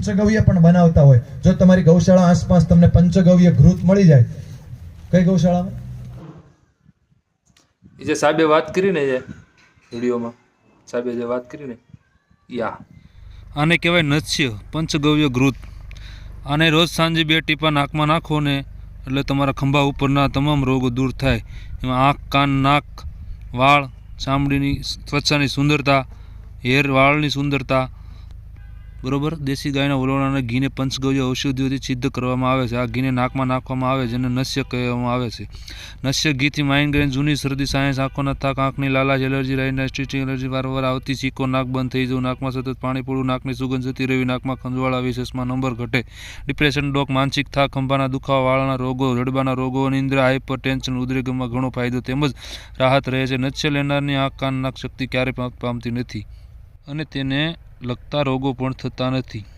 પંચગવ્ય પણ બનાવતા હોય. જો તમારી ગૌશાળા આસપાસ તમને પંચગવ્ય ઘૃત મળી જાય, કઈ ગૌશાળામાં? જે સાહેબે વાત કરી ને, જે વિડીયોમાં સાહેબે જે વાત કરી ને, આને કહેવાય નત્સ્ય પંચગવ્ય ઘૃત. આને રોજ સાંજે 2 ટીપા નાકમાં નાખો ને એટલે તમારા ખંભા ઉપરના તમામ રોગો દૂર થાય. એમાં આંખ, કાન, નાક, વાળ, ચામડીની ત્વચાની સુંદરતા, હેર વાળની સુંદરતા, બરોબર. દેશી ગાયના વલોણાના ઘીને પંચગવ્ય ઔષધિઓથી સિદ્ધ કરવામાં આવે છે. આ ઘીને નાકમાં નાખવામાં આવે છે, જેને નસ્ય કહેવામાં આવે છે. નસ્ય ઘીથી માઇગ્રેન, જૂની શરદી, સાયન્સ, આંખોના થાક, આંખની લાલાશ, એલર્જી, રાઇનાઇટિસ એલર્જી, વારંવાર આવતી ચીકો, નાક બંધ થઈ જવું, નાકમાં સતત પાણી પડવું, નાકની સુગંધ જતી રહેવી, નાકમાં ખંજવાળ આવી, ચશ્મા નંબર ઘટે, ડિપ્રેશન, ડોક, માનસિક થાક, ખંભાના દુખાવા, વાળના રોગો, જડબાના રોગો, અનિદ્રા, હાઇપર ટેન્શન, ઉદ્રેકમાં ઘણો ફાયદો તેમજ રાહત રહે છે. નસ્ય લેનારની આંખ, કાન, નાક શક્તિ ક્યારેય પામતી નથી અને તેને લગતા રોગો પણ થતા નથી.